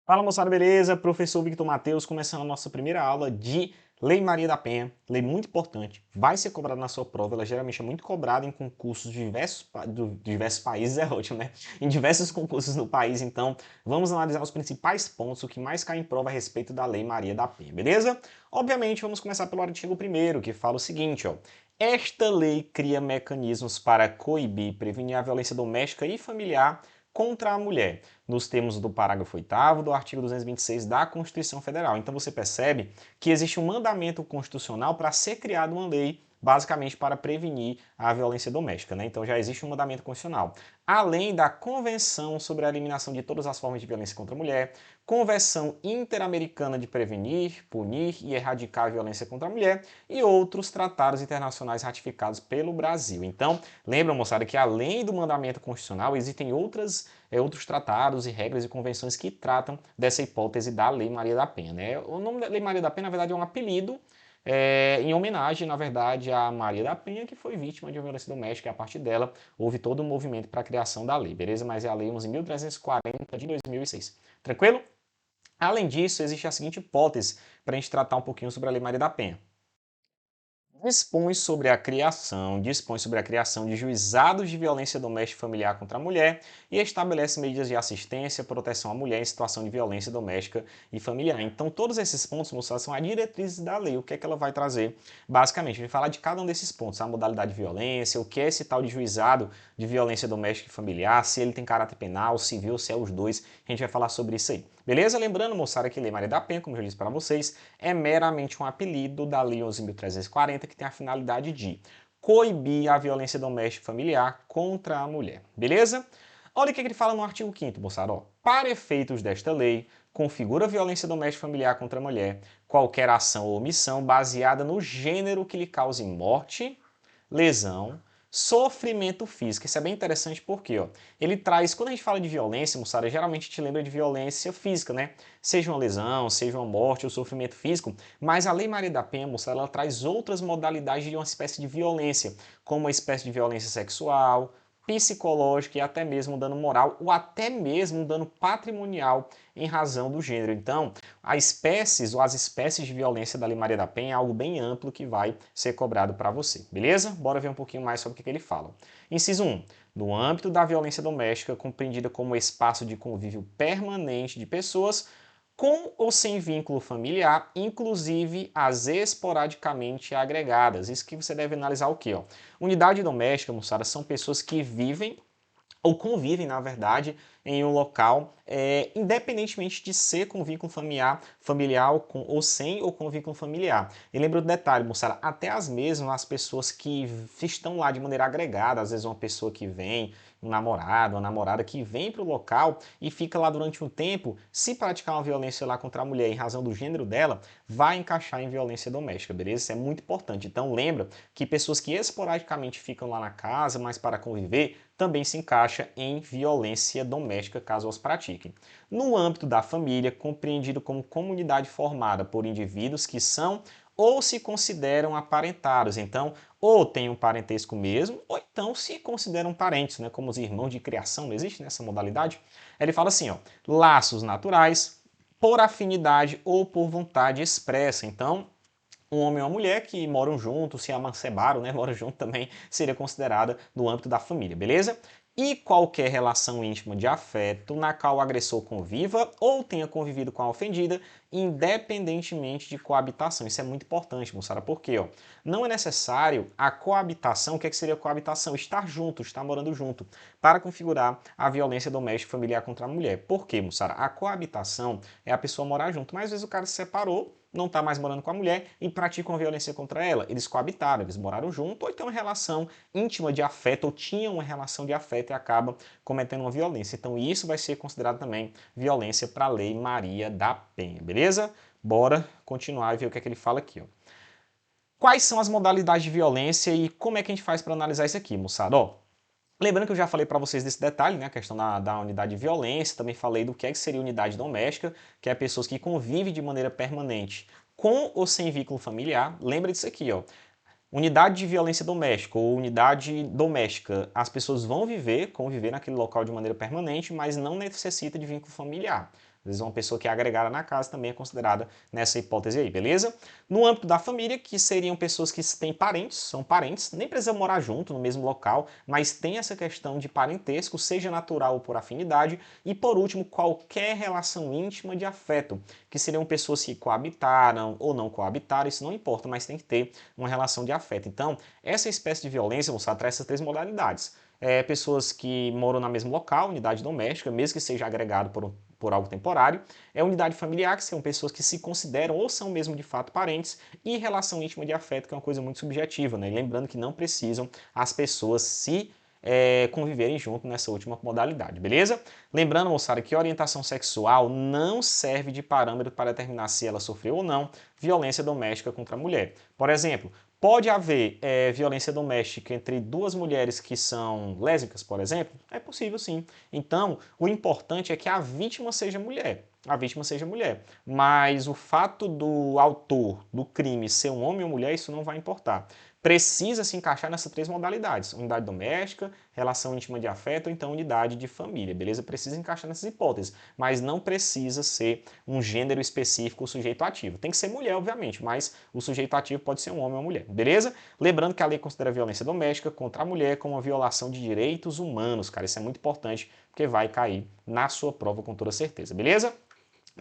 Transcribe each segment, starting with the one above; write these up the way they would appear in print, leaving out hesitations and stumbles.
Fala moçada, beleza? Professor Victor Mateus, começando a nossa primeira aula de Lei Maria da Penha. Lei muito importante, vai ser cobrada na sua prova, ela geralmente é muito cobrada em concursos de diversos países, é ótimo, né? Em diversos concursos no país, então vamos analisar os principais pontos, o que mais cai em prova a respeito da Lei Maria da Penha, beleza? Obviamente, vamos começar pelo artigo 1º, que fala o seguinte, ó. Esta lei cria mecanismos para coibir e prevenir a violência doméstica e familiar contra a mulher, nos termos do parágrafo 8º do artigo 226 da Constituição Federal. Então você percebe que existe um mandamento constitucional para ser criada uma lei basicamente para prevenir a violência doméstica, né? Então já existe um mandamento constitucional. Além da Convenção sobre a Eliminação de Todas as Formas de Violência contra a Mulher, Convenção Interamericana de Prevenir, Punir e Erradicar a Violência contra a Mulher e outros tratados internacionais ratificados pelo Brasil. Então, lembra, moçada, que além do mandamento constitucional, existem outros tratados e regras e convenções que tratam dessa hipótese da Lei Maria da Penha, né? O nome da Lei Maria da Penha, na verdade, é um apelido em homenagem, na verdade, a Maria da Penha, que foi vítima de violência doméstica, e a partir dela houve todo um movimento para a criação da lei, beleza? Mas é a Lei 11.340 de 2006. Tranquilo? Além disso, existe a seguinte hipótese para a gente tratar um pouquinho sobre a Lei Maria da Penha. Dispõe sobre a criação de juizados de violência doméstica e familiar contra a mulher e estabelece medidas de assistência e proteção à mulher em situação de violência doméstica e familiar. Então, todos esses pontos, moçada, são as diretrizes da lei. O que é que ela vai trazer? Basicamente, a gente vai falar de cada um desses pontos, a modalidade de violência, o que é esse tal de juizado de violência doméstica e familiar, se ele tem caráter penal, civil, se é os dois. A gente vai falar sobre isso aí. Beleza? Lembrando, moçada, que Lei Maria da Penha, como eu já disse para vocês, é meramente um apelido da Lei 11.340, que tem a finalidade de coibir a violência doméstica e familiar contra a mulher. Beleza? Olha o que ele fala no artigo 5º, moçada. Ó, para efeitos desta lei, configura violência doméstica e familiar contra a mulher qualquer ação ou omissão baseada no gênero que lhe cause morte, lesão, sofrimento físico. Isso é bem interessante porque ó, ele traz, quando a gente fala de violência, moçada, geralmente te lembra de violência física, né? Seja uma lesão, seja uma morte ou sofrimento físico, mas a Lei Maria da Penha, moçada, ela traz outras modalidades de uma espécie de violência, como uma espécie de violência sexual, psicológica e até mesmo dano moral ou até mesmo dano patrimonial em razão do gênero. Então, as espécies de violência da Lei Maria da Penha é algo bem amplo que vai ser cobrado para você, beleza? Bora ver um pouquinho mais sobre o que ele fala. Inciso 1. No âmbito da violência doméstica, compreendida como espaço de convívio permanente de pessoas, com ou sem vínculo familiar, inclusive as esporadicamente agregadas. Isso que você deve analisar o quê? Ó? Unidade doméstica, moçada, são pessoas que vivem ou convivem, na verdade, em um local, independentemente de ser com vínculo familiar ou sem ou com vínculo familiar. E lembra do detalhe, moçada, até as pessoas que estão lá de maneira agregada, às vezes uma pessoa que vem, um namorado, uma namorada que vem para o local e fica lá durante um tempo, se praticar uma violência lá contra a mulher em razão do gênero dela, vai encaixar em violência doméstica, beleza? Isso é muito importante. Então lembra que pessoas que esporadicamente ficam lá na casa, mas para conviver, também se encaixa em violência doméstica caso as pratiquem. No âmbito da família, compreendido como comunidade formada por indivíduos que são ou se consideram aparentados. Então, ou têm um parentesco mesmo, ou então se consideram parentes, né, como os irmãos de criação, não existe nessa modalidade? Ele fala assim, ó, laços naturais, por afinidade ou por vontade expressa. Então, um homem e uma mulher que moram juntos, se amancebaram, né, moram juntos também, seria considerada no âmbito da família, beleza? E qualquer relação íntima de afeto na qual o agressor conviva ou tenha convivido com a ofendida, independentemente de coabitação. Isso é muito importante, moçada, porque ó, não é necessário a coabitação. O que seria coabitação? Estar junto, estar morando junto, para configurar a violência doméstica e familiar contra a mulher. Por quê, moçada? A coabitação é a pessoa morar junto, mas às vezes o cara se separou, não está mais morando com a mulher e praticam violência contra ela. Eles coabitaram, eles moraram junto ou têm uma relação íntima de afeto ou tinham uma relação de afeto e acabam cometendo uma violência. Então isso vai ser considerado também violência para a Lei Maria da Penha, beleza? Bora continuar e ver o que é que ele fala aqui, ó. Quais são as modalidades de violência e como é que a gente faz para analisar isso aqui, moçada? Ó, lembrando que eu já falei para vocês desse detalhe, né, a questão da unidade de violência, também falei do que seria unidade doméstica, que é pessoas que convivem de maneira permanente com ou sem vínculo familiar. Lembra disso aqui, ó. Unidade de violência doméstica ou unidade doméstica, as pessoas vão conviver naquele local de maneira permanente, mas não necessita de vínculo familiar. Às vezes uma pessoa que é agregada na casa também é considerada nessa hipótese aí, beleza? No âmbito da família, que seriam pessoas que têm parentes, são parentes, nem precisa morar junto no mesmo local, mas tem essa questão de parentesco, seja natural ou por afinidade. E por último, qualquer relação íntima de afeto, que seriam pessoas que coabitaram ou não coabitaram, isso não importa, mas tem que ter uma relação de afeto. Então, essa espécie de violência, moçada, traz essas três modalidades. Pessoas que moram no mesmo local, unidade doméstica, mesmo que seja agregado por algo temporário. Unidade familiar, que são pessoas que se consideram ou são mesmo de fato parentes. E relação íntima de afeto, que é uma coisa muito subjetiva, né? E lembrando que não precisam as pessoas se conviverem junto nessa última modalidade, beleza? Lembrando, moçada, que orientação sexual não serve de parâmetro para determinar se ela sofreu ou não violência doméstica contra a mulher. Por exemplo, pode haver violência doméstica entre duas mulheres que são lésbicas, por exemplo? É possível, sim. Então, o importante é que a vítima seja mulher. A vítima seja mulher. Mas o fato do autor do crime ser um homem ou mulher, isso não vai importar. Precisa se encaixar nessas três modalidades: unidade doméstica, relação íntima de afeto ou então unidade de família, beleza? Precisa encaixar nessas hipóteses, mas não precisa ser um gênero específico o sujeito ativo. Tem que ser mulher, obviamente, mas o sujeito ativo pode ser um homem ou uma mulher, beleza? Lembrando que a lei considera a violência doméstica contra a mulher como uma violação de direitos humanos, cara, isso é muito importante, porque vai cair na sua prova com toda certeza, beleza?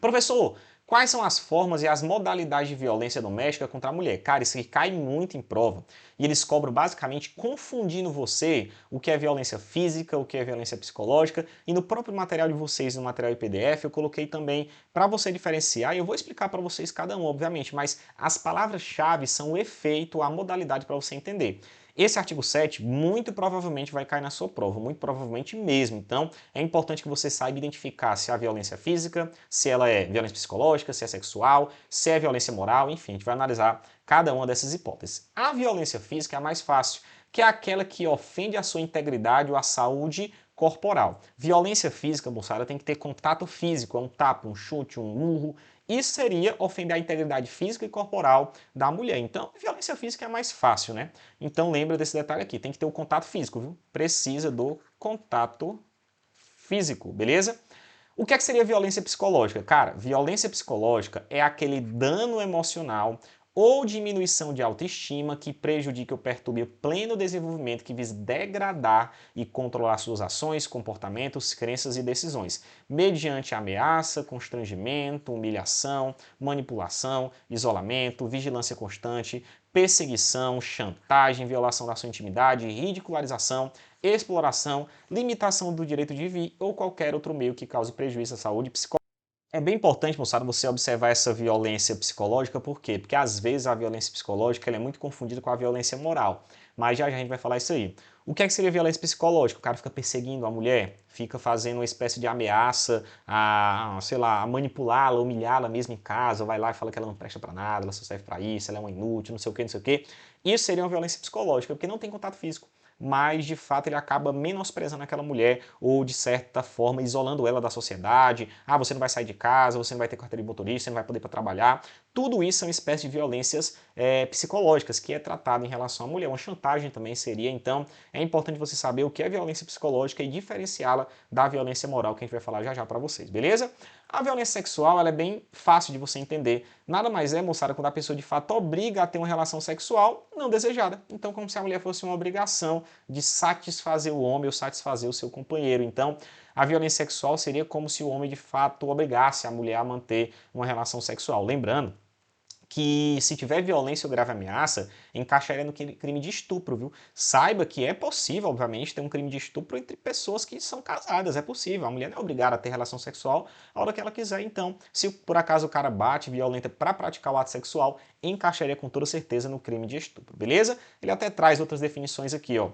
Professor, quais são as formas e as modalidades de violência doméstica contra a mulher? Cara, isso aqui cai muito em prova. E eles cobram basicamente confundindo você o que é violência física, o que é violência psicológica. E no próprio material de vocês, no material em PDF, eu coloquei também para você diferenciar. E eu vou explicar para vocês cada um, obviamente, mas as palavras-chave são o efeito, a modalidade para você entender. Esse artigo 7 muito provavelmente vai cair na sua prova, muito provavelmente mesmo. Então, é importante que você saiba identificar se é a violência física, se ela é violência psicológica, se é sexual, se é violência moral, enfim, a gente vai analisar cada uma dessas hipóteses. A violência física é a mais fácil, que é aquela que ofende a sua integridade ou a saúde corporal. Violência física, moçada, tem que ter contato físico, é um tapa, um chute, um murro. Isso seria ofender a integridade física e corporal da mulher. Então, violência física é mais fácil, né? Então, lembra desse detalhe aqui, tem que ter o contato físico, viu? Precisa do contato físico, beleza? O que é que seria violência psicológica? Cara, violência psicológica é aquele dano emocional ou diminuição de autoestima que prejudica ou perturbe o pleno desenvolvimento que visa degradar e controlar suas ações, comportamentos, crenças e decisões, mediante ameaça, constrangimento, humilhação, manipulação, isolamento, vigilância constante, perseguição, chantagem, violação da sua intimidade, ridicularização, exploração, limitação do direito de vir ou qualquer outro meio que cause prejuízo à saúde psicológica. É bem importante, moçada, você observar essa violência psicológica, por quê? Porque às vezes a violência psicológica ela é muito confundida com a violência moral, mas já a gente vai falar isso aí. O que é que seria violência psicológica? O cara fica perseguindo a mulher, fica fazendo uma espécie de ameaça sei lá, a manipulá-la, humilhá-la mesmo em casa, vai lá e fala que ela não presta pra nada, ela só serve pra isso, ela é uma inútil, não sei o que, não sei o que. Isso seria uma violência psicológica, porque não tem contato físico, mas de fato ele acaba menosprezando aquela mulher ou de certa forma isolando ela da sociedade. Ah, você não vai sair de casa, você não vai ter carteira de motorista, você não vai poder ir para trabalhar. Tudo isso são espécies de violências psicológicas que é tratado em relação à mulher. Uma chantagem também seria, então é importante você saber o que é violência psicológica e diferenciá-la da violência moral que a gente vai falar já já para vocês, beleza? A violência sexual ela é bem fácil de você entender. Nada mais é, moçada, quando a pessoa de fato obriga a ter uma relação sexual não desejada. Então, como se a mulher fosse uma obrigação de satisfazer o homem ou satisfazer o seu companheiro. Então, a violência sexual seria como se o homem de fato obrigasse a mulher a manter uma relação sexual. Lembrando que se tiver violência ou grave ameaça, encaixaria no crime de estupro, viu? Saiba que é possível, obviamente, ter um crime de estupro entre pessoas que são casadas, é possível. A mulher não é obrigada a ter relação sexual a hora que ela quiser, então, se por acaso o cara bate, violenta para praticar o ato sexual, encaixaria com toda certeza no crime de estupro, beleza? Ele até traz outras definições aqui, ó.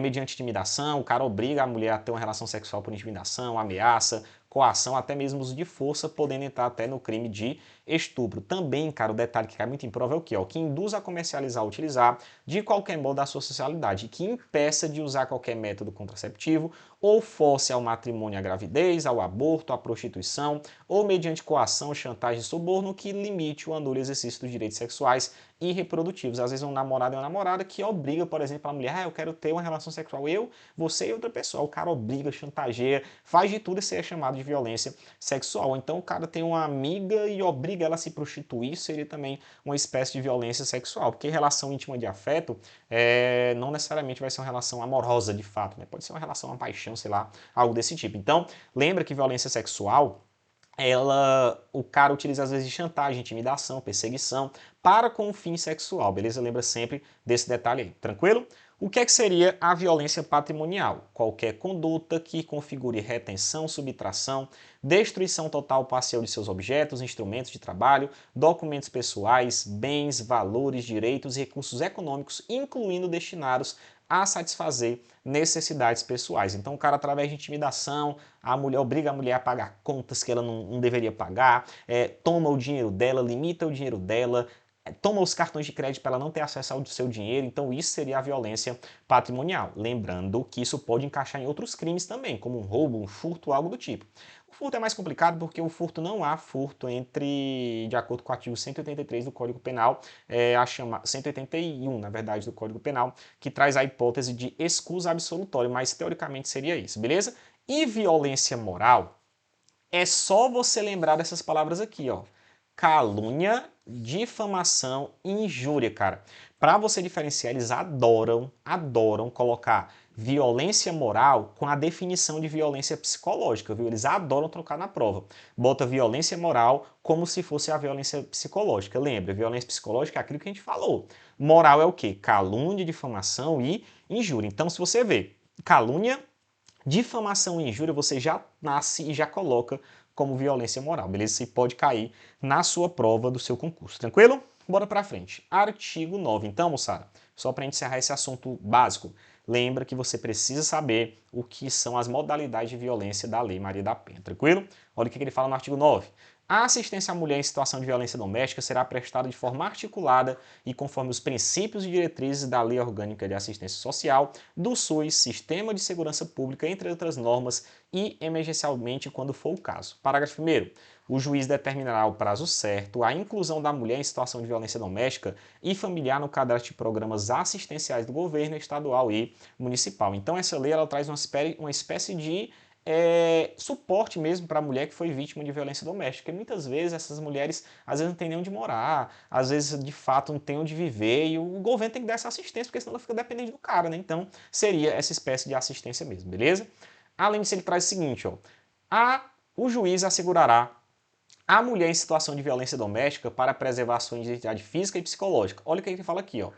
Mediante intimidação, o cara obriga a mulher a ter uma relação sexual por intimidação, ameaça, coação, até mesmo uso de força, podendo entrar até no crime de estupro. Também, cara, o detalhe que cai muito em prova é o quê? O que induz a comercializar ou utilizar de qualquer modo a sua sexualidade, que impeça de usar qualquer método contraceptivo ou force ao matrimônio, à gravidez, ao aborto, à prostituição, ou mediante coação, chantagem e suborno que limite ou anule o exercício dos direitos sexuais e reprodutivos. Às vezes um namorado é uma namorada que obriga, por exemplo, a mulher, eu quero ter uma relação sexual, você e outra pessoa. O cara obriga, chantageia, faz de tudo, isso é chamado de violência sexual. Então o cara tem uma amiga e obriga ela a se prostituir, isso seria também uma espécie de violência sexual, porque relação íntima de afeto não necessariamente vai ser uma relação amorosa de fato, né? Pode ser uma relação, uma paixão, sei lá, algo desse tipo. Então, lembra que violência sexual o cara utiliza às vezes de chantagem, intimidação, perseguição para com o fim sexual, beleza? Lembra sempre desse detalhe aí, tranquilo? O que seria a violência patrimonial? Qualquer conduta que configure retenção, subtração, destruição total ou parcial de seus objetos, instrumentos de trabalho, documentos pessoais, bens, valores, direitos e recursos econômicos, incluindo destinados a satisfazer necessidades pessoais. Então o cara, através de intimidação, a mulher obriga a mulher a pagar contas que ela não deveria pagar, toma o dinheiro dela, limita o dinheiro dela, toma os cartões de crédito para ela não ter acesso ao seu dinheiro, então isso seria a violência patrimonial. Lembrando que isso pode encaixar em outros crimes também, como um roubo, um furto, algo do tipo. O furto é mais complicado porque o furto não há furto de acordo com o artigo 183 do Código Penal, 181, na verdade, do Código Penal, que traz a hipótese de escusa absolutória, mas teoricamente seria isso, beleza? E violência moral é só você lembrar dessas palavras aqui, ó. Calúnia, difamação e injúria, cara. Para você diferenciar, eles adoram colocar violência moral com a definição de violência psicológica, viu? Eles adoram trocar na prova. Bota violência moral como se fosse a violência psicológica. Lembra, violência psicológica é aquilo que a gente falou. Moral é o quê? Calúnia, difamação e injúria. Então, se você vê calúnia, difamação e injúria, você já nasce e já coloca como violência moral, beleza? Isso pode cair na sua prova do seu concurso, tranquilo? Bora pra frente. Artigo 9. Então, moçada, só para encerrar esse assunto básico, lembra que você precisa saber o que são as modalidades de violência da Lei Maria da Penha, tranquilo? Olha o que ele fala no artigo 9. A assistência à mulher em situação de violência doméstica será prestada de forma articulada e conforme os princípios e diretrizes da Lei Orgânica de Assistência Social, do SUS, Sistema de Segurança Pública, entre outras normas, e emergencialmente quando for o caso. Parágrafo 1º. O juiz determinará o prazo certo, a inclusão da mulher em situação de violência doméstica e familiar no cadastro de programas assistenciais do governo estadual e municipal. Então essa lei ela traz uma espécie de suporte mesmo para a mulher que foi vítima de violência doméstica. Porque muitas vezes essas mulheres às vezes não têm nem onde morar, às vezes de fato não tem onde viver e o governo tem que dar essa assistência, porque senão ela fica dependente do cara, né? Então seria essa espécie de assistência mesmo, beleza? Além disso, ele traz o seguinte, ó, o juiz assegurará a mulher em situação de violência doméstica para preservar sua identidade física e psicológica. Olha o que ele fala aqui, ó.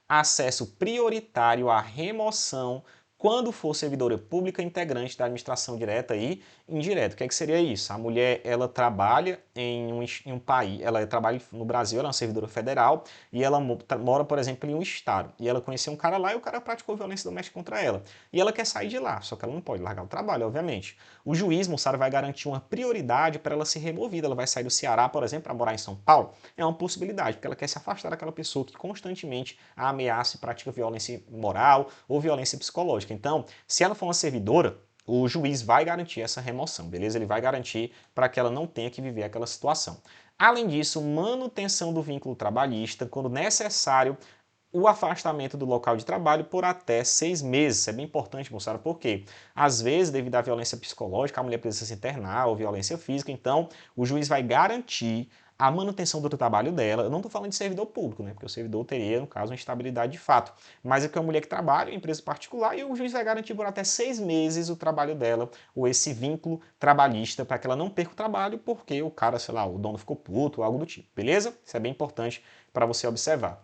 Acesso prioritário à remoção quando for servidora pública integrante da administração direta e indireta. O que seria isso? A mulher, ela trabalha em um país, ela trabalha no Brasil, ela é uma servidora federal e ela mora, por exemplo, em um estado. E ela conheceu um cara lá e o cara praticou violência doméstica contra ela. E ela quer sair de lá, só que ela não pode largar o trabalho, obviamente. O juiz, moçada, vai garantir uma prioridade para ela ser removida. Ela vai sair do Ceará, por exemplo, para morar em São Paulo. É uma possibilidade, porque ela quer se afastar daquela pessoa que constantemente a ameaça e pratica violência moral ou violência psicológica. Então, se ela for uma servidora, o juiz vai garantir essa remoção, beleza? Ele vai garantir para que ela não tenha que viver aquela situação. Além disso, manutenção do vínculo trabalhista, quando necessário, o afastamento do local de trabalho por até 6 meses. Isso é bem importante, moçada, porque às vezes, devido à violência psicológica, a mulher precisa se internar ou violência física, então o juiz vai garantir a manutenção do trabalho dela. Eu não estou falando de servidor público, né? Porque o servidor teria, no caso, uma instabilidade de fato. Mas é que é uma mulher que trabalha em empresa particular e o juiz vai garantir por até 6 meses o trabalho dela, ou esse vínculo trabalhista, para que ela não perca o trabalho, porque o cara, sei lá, o dono ficou puto ou algo do tipo, beleza? Isso é bem importante para você observar.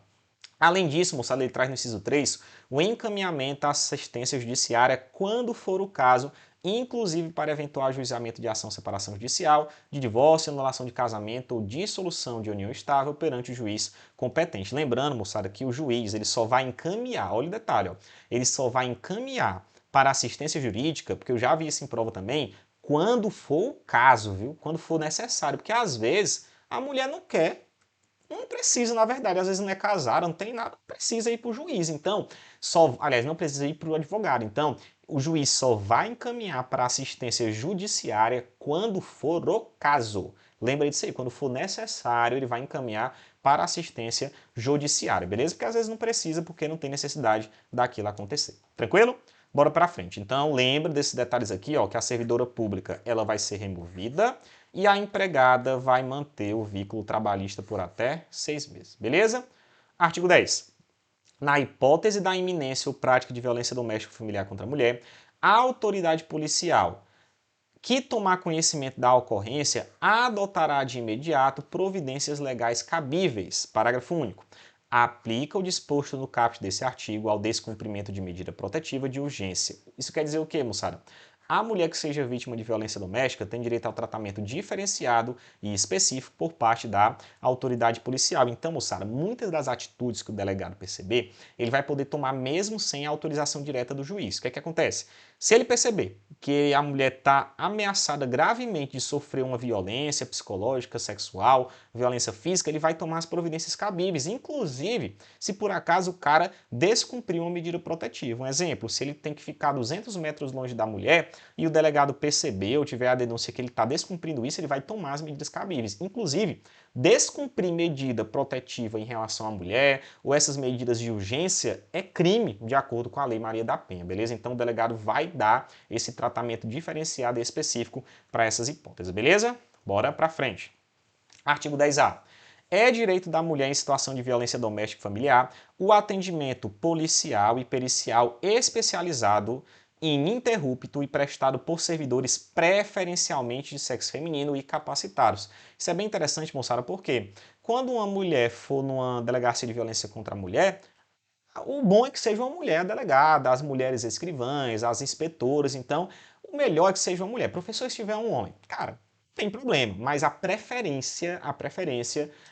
Além disso, moçada, ele traz no inciso 3 o encaminhamento à assistência judiciária quando for o caso, inclusive para eventual ajuizamento de ação de separação judicial, de divórcio, anulação de casamento ou dissolução de união estável perante o juiz competente. Lembrando, moçada, que o juiz ele só vai encaminhar, olha o detalhe, ó, ele só vai encaminhar para assistência jurídica, porque eu já vi isso em prova também, quando for o caso, viu? Quando for necessário, porque às vezes a mulher não quer. Não precisa, na verdade, às vezes não é casado, não tem nada, precisa ir para o juiz. Então, aliás, não precisa ir para o advogado. Então, o juiz só vai encaminhar para assistência judiciária quando for o caso. Lembra disso aí, quando for necessário, ele vai encaminhar para assistência judiciária, beleza? Porque às vezes não precisa, porque não tem necessidade daquilo acontecer. Tranquilo? Bora para frente. Então, lembra desses detalhes aqui, ó, que a servidora pública ela vai ser removida e a empregada vai manter o vínculo trabalhista por até 6 meses, beleza? Artigo 10. Na hipótese da iminência ou prática de violência doméstica ou familiar contra a mulher, a autoridade policial que tomar conhecimento da ocorrência adotará de imediato providências legais cabíveis. Parágrafo único. Aplica o disposto no caput desse artigo ao descumprimento de medida protetiva de urgência. Isso quer dizer o quê, moçada? A mulher que seja vítima de violência doméstica tem direito ao tratamento diferenciado e específico por parte da autoridade policial. Então, moçada, muitas das atitudes que o delegado perceber, ele vai poder tomar mesmo sem a autorização direta do juiz. O que é que acontece? Se ele perceber que a mulher está ameaçada gravemente de sofrer uma violência psicológica, sexual, violência física, ele vai tomar as providências cabíveis, inclusive se por acaso o cara descumpriu uma medida protetiva. Um exemplo, se ele tem que ficar 200 metros longe da mulher e o delegado perceber ou tiver a denúncia que ele está descumprindo isso, ele vai tomar as medidas cabíveis. Inclusive, descumprir medida protetiva em relação à mulher ou essas medidas de urgência é crime, de acordo com a Lei Maria da Penha, beleza? Então o delegado vai dar esse tratamento diferenciado e específico para essas hipóteses, beleza? Bora para frente. Artigo 10A. É direito da mulher em situação de violência doméstica e familiar o atendimento policial e pericial especializado ininterrupto e prestado por servidores preferencialmente de sexo feminino e capacitados. Isso é bem interessante, moçada, porque quando uma mulher for numa delegacia de violência contra a mulher, o bom é que seja uma mulher delegada, as mulheres escrivãs, as inspetoras, então o melhor é que seja uma mulher. Professor, se tiver um homem, cara, tem problema, mas a preferência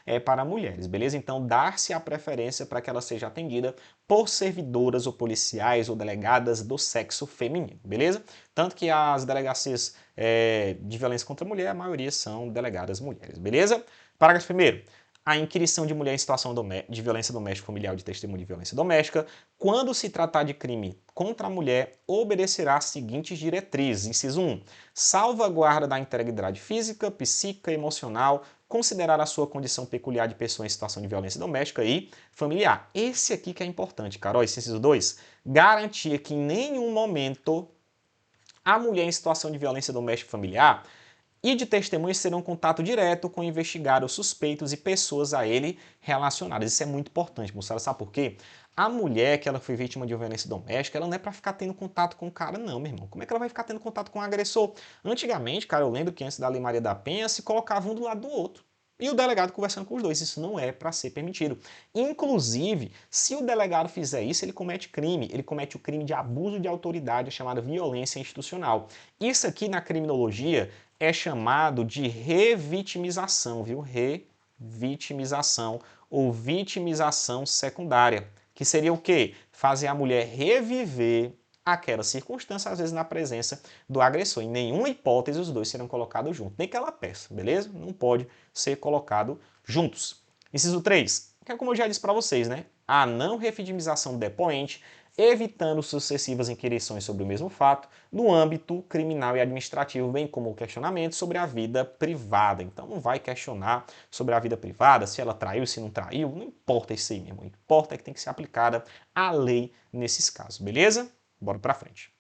é para mulheres, beleza? Então dar-se a preferência para que ela seja atendida por servidoras ou policiais ou delegadas do sexo feminino, beleza? Tanto que as delegacias de violência contra a mulher, a maioria são delegadas mulheres, beleza? Parágrafo 1º. A inquirição de mulher em situação de violência doméstica familiar ou de testemunho de violência doméstica, quando se tratar de crime contra a mulher, obedecerá às seguintes diretrizes. Inciso 1. Salvaguarda da integridade física, psíquica e emocional, considerar a sua condição peculiar de pessoa em situação de violência doméstica e familiar. Esse aqui que é importante, Carol. Inciso 2. Garantia que em nenhum momento a mulher em situação de violência doméstica familiar e de testemunhas terão contato direto com o investigado, suspeitos e pessoas a ele relacionadas. Isso é muito importante, moçada. Sabe por quê? A mulher que ela foi vítima de violência doméstica, ela não é para ficar tendo contato com o cara, não, meu irmão. Como é que ela vai ficar tendo contato com o agressor? Antigamente, cara, eu lembro que antes da Lei Maria da Penha, se colocava um do lado do outro. E o delegado conversando com os dois. Isso não é para ser permitido. Inclusive, se o delegado fizer isso, ele comete crime. Ele comete o crime de abuso de autoridade, chamada violência institucional. Isso aqui na criminologia é chamado de revitimização, viu? Revitimização ou vitimização secundária, que seria o quê? Fazer a mulher reviver aquela circunstância, às vezes na presença do agressor. Em nenhuma hipótese os dois serão colocados juntos, nem que ela peça, beleza? Não pode ser colocado juntos. Inciso 3, que é como eu já disse para vocês, né? A não revitimização do depoente, evitando sucessivas inquirições sobre o mesmo fato, no âmbito criminal e administrativo, bem como o questionamento sobre a vida privada. Então não vai questionar sobre a vida privada, se ela traiu, se não traiu, não importa isso aí, meu irmão. Importa é que tem que ser aplicada a lei nesses casos, beleza? Bora para frente.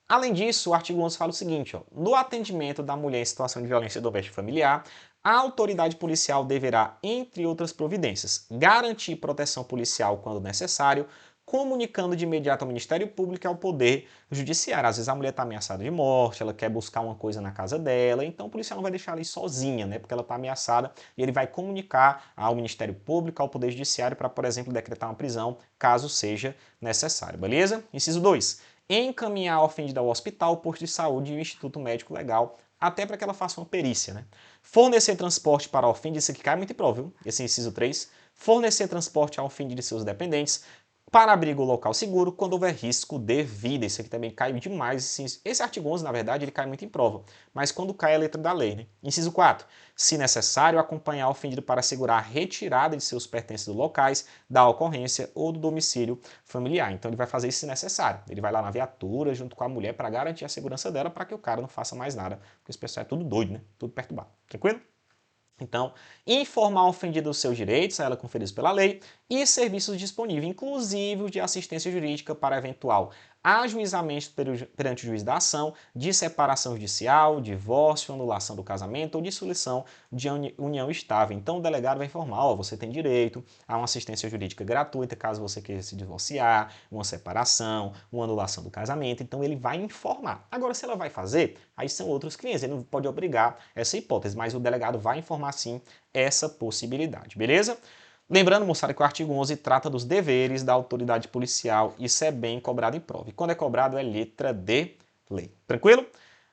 Além disso, o artigo 11 fala o seguinte, ó, no atendimento da mulher em situação de violência doméstica familiar, a autoridade policial deverá, entre outras providências, garantir proteção policial quando necessário, comunicando de imediato ao Ministério Público e ao Poder Judiciário. Às vezes a mulher está ameaçada de morte, ela quer buscar uma coisa na casa dela, então o policial não vai deixar ela ir sozinha, né? Porque ela está ameaçada e ele vai comunicar ao Ministério Público, ao Poder Judiciário para, por exemplo, decretar uma prisão, caso seja necessário, beleza? Inciso 2. Encaminhar a ofendida ao hospital, posto de saúde e o Instituto Médico Legal, até para que ela faça uma perícia, né? Fornecer transporte para a ofendida, isso aqui cai muito em prova, viu? Esse inciso 3. Fornecer transporte ao ofendido e seus dependentes, para abrigo ou local seguro quando houver risco de vida. Isso aqui também cai demais. Esse artigo 11, na verdade, ele cai muito em prova, mas quando cai a letra da lei, né? Inciso 4. Se necessário, acompanhar o ofendido para assegurar a retirada de seus pertences dos locais, da ocorrência ou do domicílio familiar. Então ele vai fazer isso se necessário. Ele vai lá na viatura junto com a mulher para garantir a segurança dela para que o cara não faça mais nada, porque esse pessoal é tudo doido, né? Tudo perturbado. Tranquilo? Então, informar o ofendido dos seus direitos a ela conferidos pela lei e serviços disponíveis, inclusive o de assistência jurídica para eventual ajuizamento perante o juiz da ação, de separação judicial, divórcio, anulação do casamento ou dissolução de união estável. Então, o delegado vai informar, ó, você tem direito a uma assistência jurídica gratuita caso você queira se divorciar, uma separação, uma anulação do casamento. Então, ele vai informar. Agora, se ela vai fazer, aí são outros clientes. Ele não pode obrigar essa hipótese, mas o delegado vai informar sim essa possibilidade, beleza? Lembrando, moçada, que o artigo 11 trata dos deveres da autoridade policial. Isso é bem cobrado em prova. E quando é cobrado é letra de lei. Tranquilo?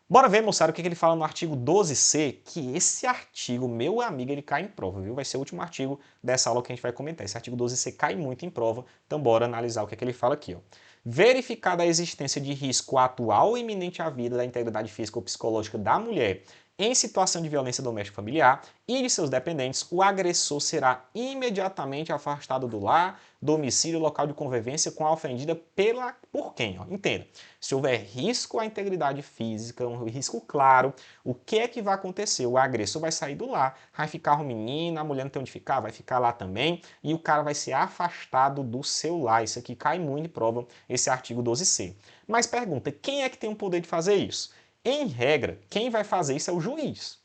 Bora ver, moçada, o que ele fala no artigo 12C, que esse artigo, meu amigo, ele cai em prova, viu? Vai ser o último artigo dessa aula que a gente vai comentar. Esse artigo 12C cai muito em prova, então bora analisar o que ele fala aqui, ó. Verificada a existência de risco atual ou iminente à vida, da integridade física ou psicológica da mulher em situação de violência doméstica familiar e de seus dependentes, o agressor será imediatamente afastado do lar, domicílio, local de convivência com a ofendida por quem? Ó, entenda. Se houver risco à integridade física, um risco claro, o que é que vai acontecer? O agressor vai sair do lar, vai ficar o menino, a mulher não tem onde ficar, vai ficar lá também, e o cara vai ser afastado do seu lar. Isso aqui cai muito em prova, esse artigo 12C. Mas pergunta, quem é que tem o poder de fazer isso? Em regra, quem vai fazer isso é o juiz.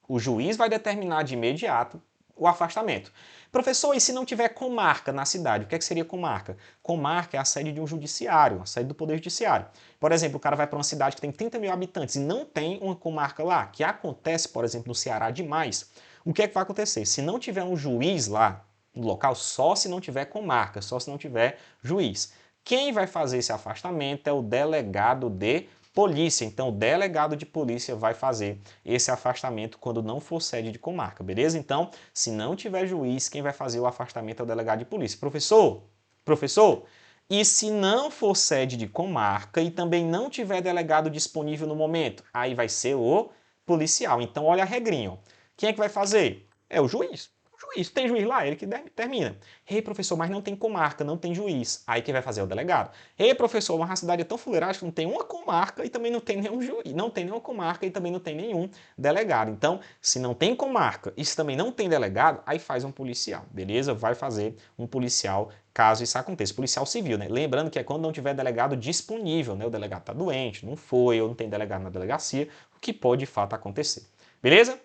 O juiz vai determinar de imediato o afastamento. Professor, e se não tiver comarca na cidade? O que é que seria comarca? Comarca é a sede de um judiciário, a sede do Poder Judiciário. Por exemplo, o cara vai para uma cidade que tem 30 mil habitantes e não tem uma comarca lá, que acontece, por exemplo, no Ceará demais. O que é que vai acontecer? Se não tiver um juiz lá no local, só se não tiver comarca, só se não tiver juiz. Quem vai fazer esse afastamento é o delegado de polícia. Então, o delegado de polícia vai fazer esse afastamento quando não for sede de comarca, beleza? Então, se não tiver juiz, quem vai fazer o afastamento é o delegado de polícia. Professor, e se não for sede de comarca e também não tiver delegado disponível no momento, aí vai ser o policial. Então, olha a regrinha. Ó. Quem é que vai fazer? É o juiz. Juiz. Tem juiz lá, ele que termina. Ei, professor, mas não tem comarca, não tem juiz. Aí quem vai fazer é o delegado. Ei, professor, uma cidade é tão fuleiragem que não tem uma comarca e também não tem nenhum juiz. Não tem nenhuma comarca e também não tem nenhum delegado. Então, se não tem comarca e se também não tem delegado, aí faz um policial, beleza? Vai fazer um policial caso isso aconteça. Policial civil, né? Lembrando que é quando não tiver delegado disponível, né? O delegado está doente, não foi, ou não tem delegado na delegacia, o que pode de fato acontecer. Beleza?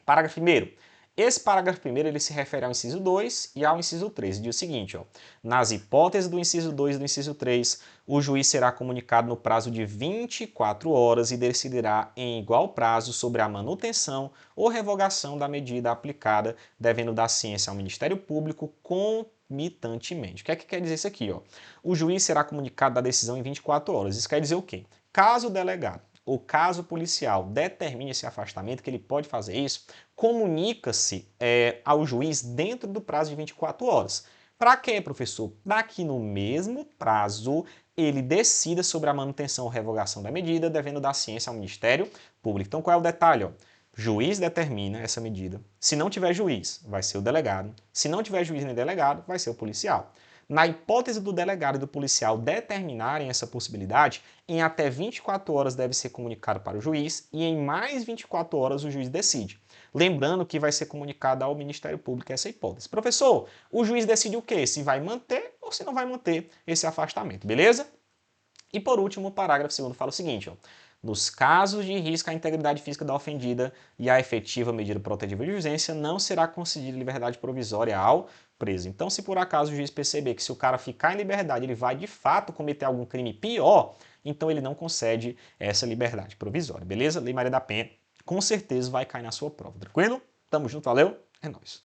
Parágrafo 1º. Esse parágrafo 1º ele se refere ao inciso 2 e ao inciso 3. Diz o seguinte, ó, nas hipóteses do inciso 2 e do inciso 3, o juiz será comunicado no prazo de 24 horas e decidirá em igual prazo sobre a manutenção ou revogação da medida aplicada, devendo dar ciência ao Ministério Público concomitantemente. O que é que quer dizer isso aqui? Ó? O juiz será comunicado da decisão em 24 horas. Isso quer dizer o quê? Caso o delegado ou caso policial determine esse afastamento, que ele pode fazer isso, comunica-se ao juiz dentro do prazo de 24 horas. Para quê, professor? Para que no mesmo prazo ele decida sobre a manutenção ou revogação da medida, devendo dar ciência ao Ministério Público. Então, qual é o detalhe? Ó? Juiz determina essa medida. Se não tiver juiz, vai ser o delegado. Se não tiver juiz nem delegado, vai ser o policial. Na hipótese do delegado e do policial determinarem essa possibilidade, em até 24 horas deve ser comunicado para o juiz e em mais 24 horas o juiz decide. Lembrando que vai ser comunicado ao Ministério Público essa hipótese. Professor, o juiz decide o quê? Se vai manter ou se não vai manter esse afastamento, beleza? E por último, o parágrafo 2º fala o seguinte, ó. Nos casos de risco à integridade física da ofendida e à efetiva medida protetiva de urgência, não será concedida liberdade provisória ao preso. Então, se por acaso o juiz perceber que se o cara ficar em liberdade, ele vai de fato cometer algum crime pior, então ele não concede essa liberdade provisória, beleza? Lei Maria da Penha com certeza vai cair na sua prova, tranquilo? Tamo junto, valeu? É nóis.